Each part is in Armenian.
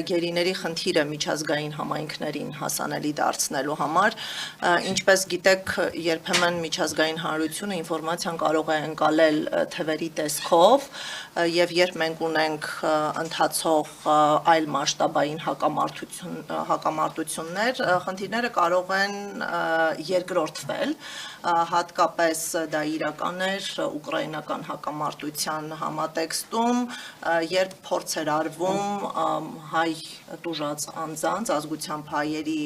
գերիների խնդիրը միջազգային համայնքներին հասանելի դարձնելու համար, ինչպես գիտեք, երբեմն միջազգային հանրությունը ինֆորմացիան կարող է ընկալել թվերի տեսքով, եւ երբ մենք ունենք ընթացող այլ մասշտաբային հակամարտություններ, խնդիրները կարող են երկրորդվել, հատկապես դա իրական էր ուկրաինական հակամարտության համատեքստում, երբ փորձ էր արվում հայ տուժած անձանց, ազգությամբ հայերի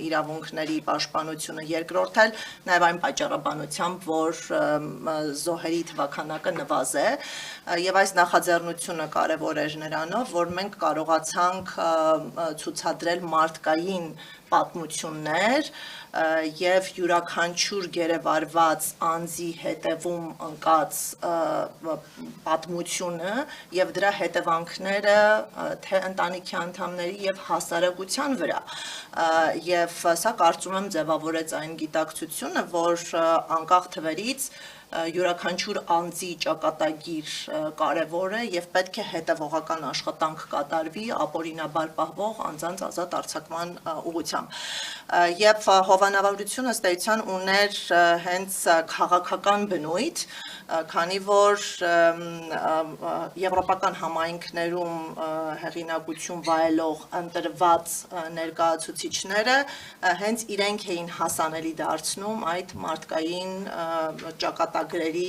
իրավունքների պաշտպանությունը երկրորդել, նաև այն պատճառաբանությամբ, որ զոհերի թվաքանակը նվազ է, եւ այս նախաձեռնությունը կարեւոր էր նրանով, որ մենք կարողացանք ցուցադրել մարդկային պատմություններ եւ յուրաքանչյուր գերեվարված անձի հետևում ընկած պատմությունը եւ դրա հետևանքները թե ընտանիքի անդամների եւ հասարակության վրա եւ սա կարծում եմ ձևավորեց այն գիտակցությունը, որ անկախ թվերից յուրաքանչյուր անձի ճակատագիր կարևոր է եւ պետք է հետեւողական աշխատանք կատարվի ապօրինաբար պահվող անձանց ազատ արձակման ուղղությամբ։ Եվ հովանավորությունը ըստ էության ուներ հենց քաղաքական բնույթ, քանի որ եվրոպական համայնքներում հեղինակություն վայելող ընտրված ներկայացուցիչները հենց իրենք էին հասանելի դարձնում այդ մարդկային ճակատագրերի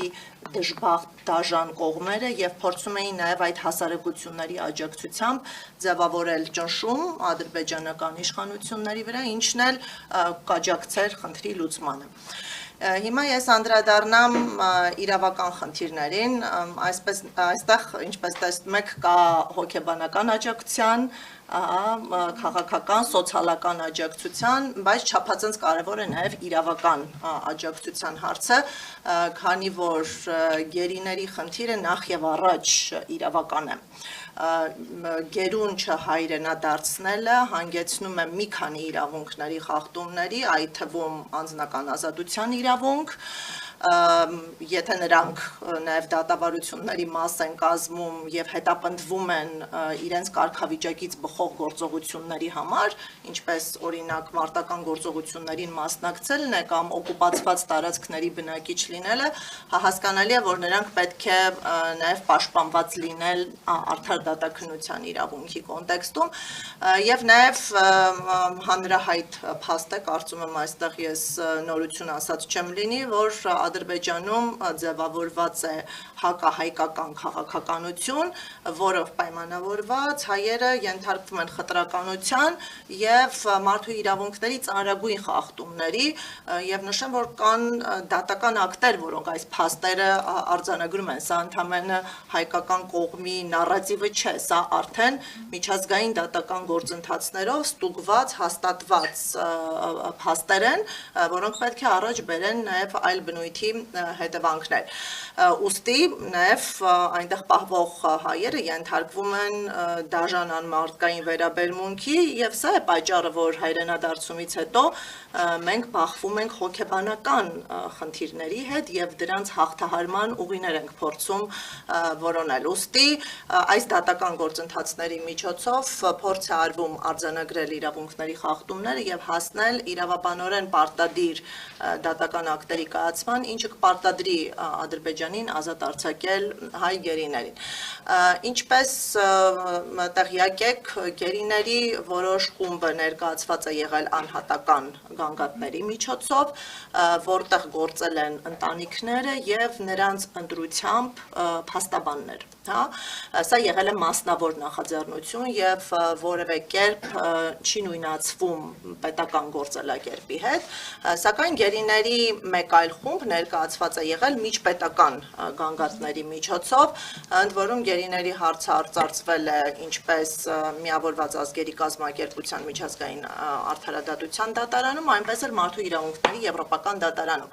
դժբախտ դաժան կողմերը եւ փորձում էին նաեւ այդ հասարակությունների աջակցությամբ ձևավորել ճնշում ադրբեջանական իշխանությունների վրա, ինչն էլ կաջակցեր խնդրի լուծմանը։ Հիմա ես անդրադառնամ իրավական խնդիրներին, այստեղ, ինչպես տեսնում եք, կա հոգեբանական աջակցության, քաղաքական, սոցիալական աջակցության, բայց չափազանց կարևոր է նաև իրավական աջակցության հարցը, քանի որ գերիների խնդիրը նախ եւ առաջ իրավական է։ Գերուն չհայրենադարձնելը հանգեցնում է մի քանի իրավունքների խախտումների, այդ թվում անձնական ազատության իրավունք, եթե նրանք նաև դատավարությունների մաս են կազմում եւ հետապնդվում են իրենց կարգավիճակից բխող գործողությունների համար, ինչպես օրինակ մարտական գործողություններին մասնակցելն է կամ օկուպացված տարածքների բնակիչ լինելը, հասկանալի է, որ նրանք պետք է նաև պաշտպանված լինել արդար դատաքննության իրավունքի կոնտեքստում եւ նաև հանրահայտ փաստ է, կարծում եմ այստեղ ես նորություն ասած չեմ լինի, որ Ադրբեջանում ձևավորված է հակահայկական քաղաքականություն, որով պայմանավորված հայերը ենթարկվում են խտրականության եւ մարդու իրավունքների ծանրագույն խախտումների եւ նշեմ, որ կան դատական ակտեր, որոնք այս փաստերը արձանագրում են, սա ընդհանրապես հայկական կողմի նարատիվը չէ, սա արդեն միջազգային դատական գործընթացներով ստուգված, հաստատված փաստեր են, որոնք պետք է առաջ բերեն նաեւ այլ բնույթի հետևանքներ։ Ուստի նաև այնտեղ պահվող հայերը ենթարկվում են դաժան անմարդկային վերաբերմունքի եւ սա է պատճառը, որ հայրենադարձումից հետո մենք բախվում ենք հոգեբանական խնդիրների հետ եւ դրանց հաղթահարման ուղիներ ենք փորձում որոնել։ Ուստի այս դատական գործընթացների միջոցով փորձ է արվում արձանագրել իրավունքների խախտումները եւ հասնել իրավաբանորեն պարտադիր դատական ակտերի կայացման, ինչը կպարտադրի Ադրբեջանին ազատ արձակել հայ գերիներին։ Ինչպես տեղյակ եք, գերիների որոշ խումբը ներկայացված է եղել անհատական գանգատների միջոցով, որտեղ գործել են ընտանիքները եւ նրանց ընտրությամբ փաստաբաններ։ Սա եղել է մասնավոր նախաձեռնություն եւ որևէ կերպ չի նույնացվում պետական գործելակերպի հետ, սակայն գերիների մեկ այլ խումբ ներկայացված է եղել միջպետական գանգատների միջոցով, ընդ որում գերիների հարցը արծարծվել է ինչպես Միավորված ազգերի կազմակերպության միջազգային արդարադատության դատարանում, այնպես էլ մարդու իրավունքների եվրոպական դատարանում։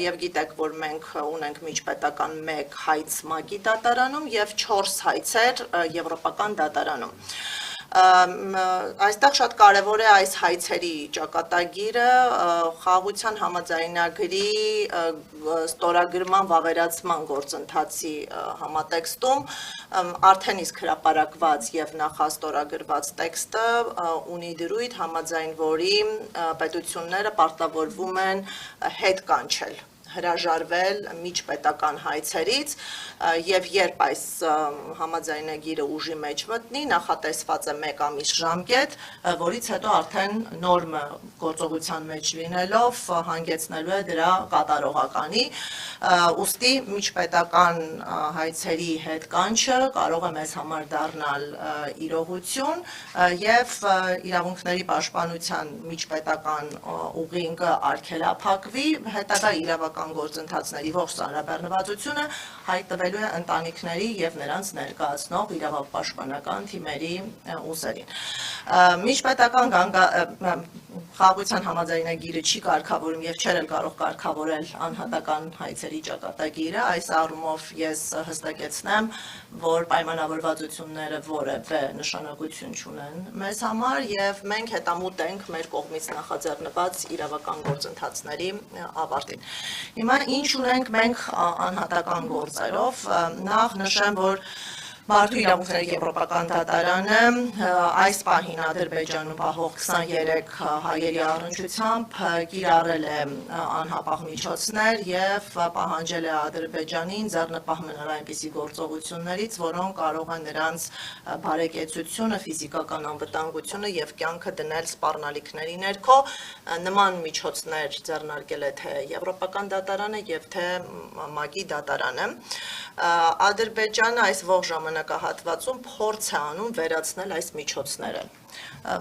Եվ գիտեք, որ մենք ունենք միջպետական 1 հայց ՄԱԿ-ի դատարանում եւ 4 հայցեր եվրոպական դատարանում։ Այստեղ շատ կարևոր է այս հայցերի ճակատագիրը խաղաղության համաձայնագրի ստորագրման վավերացման գործընթացի համատեքստում արդեն իսկ հրապարակված եւ նախաստորագրված տեքստը ունի դրույթ համաձայն որի պետությունները պարտավորվում են հետ կանչել հրաժարվել միջպետական հայցերից եւ երբ այս համաձայնագիրը ուժի մեջ մտնի նախատեսված է 1 ամիս ժամկետ, որից հետո արդեն նորմը գործողության մեջ լինելով հանգեցնելու է դրա կատարողականի, ուստի միջպետական հայցերի հետ կանչը կարող է մեզ համար դառնալ իրողություն եւ իրավունքների պաշտպանության միջպետական ուղին արգելափակվի, հետագա իրավական գործընթացների ողջ ծանրաբեռնվածությունը հայտնվելու է ընտանիքների եւ նրանց ներկայացնող իրավապաշտպանական թիմերի ուսերին։ Միջպետական խաղաղության համաձայնագիրը չի կարգավորում եւ չէր կարող կարգավորել անհատական հայցերի ճակատագիրը, այս առումով ես հստակեցնեմ, որ պայմանավորվածությունները որևէ նշանակություն չունեն մեզ համար եւ մենք հետամուտ ենք մեր կողմից նախաձեռնված իրավական գործընթացների ավարտին։ Հիմա ինչ ունենք մենք անհատական գործերով, նախ նշեմ, որ Մարդու իրավունքների եվրոպական դատարանը այս պահին Ադրբեջանում պահող 23 հայերի առնչությամբ կիրառել է անհապաղ միջոցներ եւ պահանջել է Ադրբեջանին ձեռնպահ մնալ այնպիսի գործողություններից, որոնք կարող են նրանց բարեկեցությունը, ֆիզիկական անվտանգությունը եւ կյանքը դնել սպառնալիքների ներքո, նման միջոցներ ձեռնարկել է թե Եվրոպական դատարանը եւ թե ՄԱԿ-ի դատարանը։ Ադրբեջանը այս ողջ ժամանակահատվածում փորձ է անում վերացնել այս միջոցները,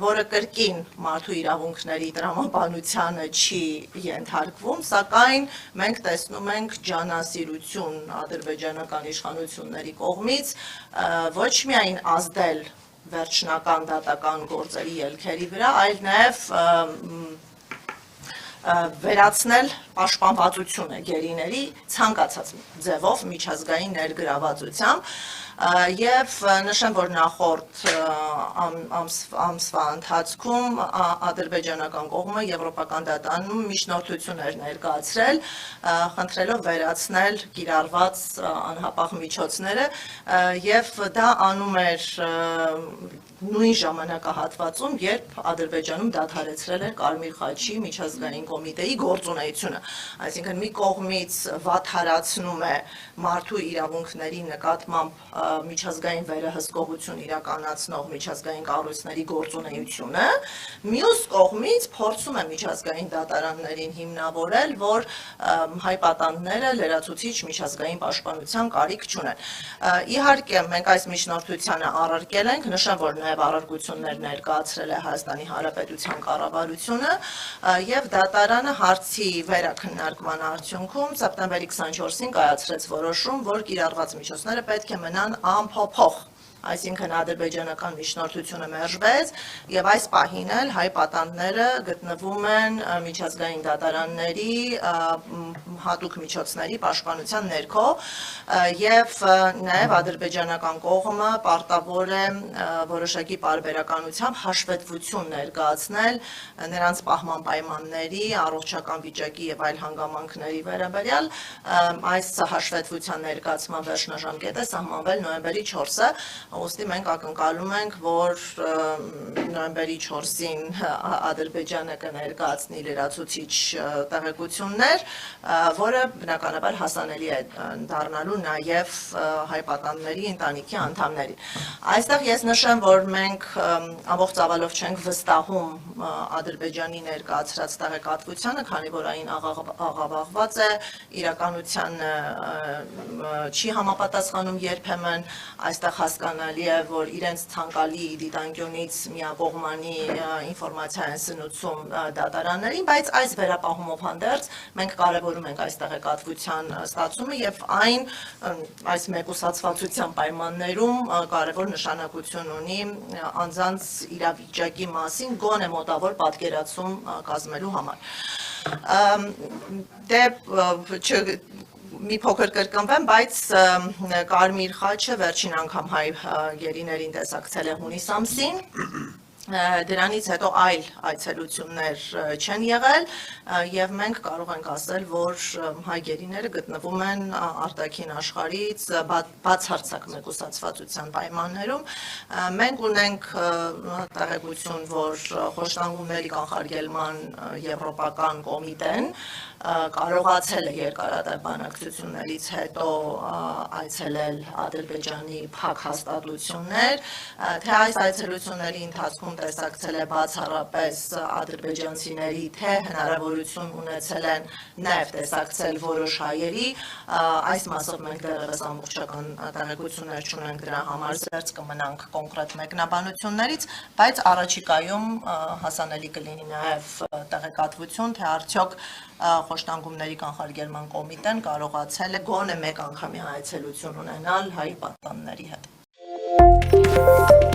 որը կրկին մարդու իրավունքների տրամաբանությանը չի ենթարկվում, սակայն մենք տեսնում ենք ջանասիրություն ադրբեջանական իշխանությունների կողմից ոչ միայն ազդել վերջնական դատական գործերի ելքերի վրա, այլ նաև վերացնել պաշտպանվածությունը գերիների ցանկացած ձևով միջազգային ներգրավվածությամբ եւ նշեմ, որ նախորդ ամսվա ընթացքում ադրբեջանական կողմը Եվրոպական դատարանում միջնորդություն էր ներկայացրել, խնդրելով վերացնել կիրառված անհապաղ միջոցները եւ դա անում էր նույն ժամանակահատվածում, երբ Ադրբեջանում դադարեցրել էր Կարմիր խաչի միջազգային կոմիտեի գործունեությունը, այսինքն մի կողմից վատթարացնում է մարդու իրավունքների նկատմամբ միջազգային վերահսկողություն իրականացնող միջազգային կառույցների գործունեությունը, մյուս կողմից փորձում է միջազգային դատարաններին հիմնավորել, որ հայ պատանդները լրացուցիչ միջազգային պաշտպանության կարիք չունեն։ Իհարկե, մենք այս միջնորդությանը առարկել ենք, նշեմ, որ նաև առարկություններ ներկայացրել է Հայաստանի Հանրապետության կառավարությունը եւ դատարանը հարցի վերաքննարկման արդյունքում սեպտեմբերի 24-ին կայացրեց որոշում, որ կիրառված միջոցները պետք է մնան անփոփոխ, այսինքն ադրբեջանական միջնորդությունը մերժվեց եւ այս պահին էլ հայ պատանդները գտնվում են միջազգային դատարանների հատուկ միջոցների պաշտպանության ներքո եւ նաեւ ադրբեջանական կողմը պարտավոր է որոշակի պարբերականությամբ հաշվետվություն ներկայացնել նրանց պահման պայմանների, առողջական վիճակի եւ այլ հանգամանքների վերաբերյալ այս հաշվետվության ներկայացման վերջնաժամկետը սահմանվել նոյեմբերի 4-ը Ուստի մենք ակնկալում ենք, որ նոյեմբերի 4-ին Ադրբեջանը կներկայացնի լրացուցիչ տեղեկություններ, որը բնականաբար հասանելի է դառնալու նաև հայ պատանդների ընտանիքի անդամներին։ Այստեղ ես նշեմ, որ մենք ամբողջ ծավալով չենք վստահում Ադրբեջանի ներկայացրած տեղեկատվությանը, քանի որ այն աղավաղված է, իրականությանը չի համապատասխանում երբեմն, այստեղ հասկանալի է, որ իրենց ցանկալի դիտանկյունից միակողմանի ինֆորմացիա են սնուցում դատարաններին, բայց այս վերապահումով հանդերձ մենք կարևորում ենք այս տեղեկատվության ստացումը եւ այն այս մեկուսացվածության պայմաններում կարևոր նշանակություն ունի անձանց իրավիճակի մասին գոնե մոտավոր պատկերացում կազմելու համար։ մի փոքր կրկնվեմ, բայց Կարմիր խաչը վերջին անգամ հայ գերիներին տեսակցել է հունիս ամսին, դրանից հետո այլ այցելություններ չեն եղել եւ մենք կարող ենք ասել, որ հայ գերիները գտնվում են արտաքին աշխարհից բացարձակ մեկուսացվածության պայմաններում։ Մենք ունենք տեղեկություն, որ խոշտանգումների կանխարգելման եվրոպական կոմիտեն կարողացել է երկարատև բանակցություններից հետո այցելել Ադրբեջանի փակ հաստատություններ, թե այս այցելությունների ընթացքում տեսակցել է բացառապես ադրբեջանցիների, թե հնարավորություն ունեցել են նաև տեսակցել որոշ հայերի, այս մասով մենք դեռևս ամբողջական տեղեկություններ չունենք, դրա համար զերծ կմնանք կոնկրետ մեկնաբանություններից, բայց առաջիկայում հասանելի կլինի նաև տեղեկատվություն, թե արդյոք խոշտանգումների կանխարգելման կոմիտեն կարողացել է գոնե մեկ անգամյա այցելություն ունենալ հայ պատանների հետ։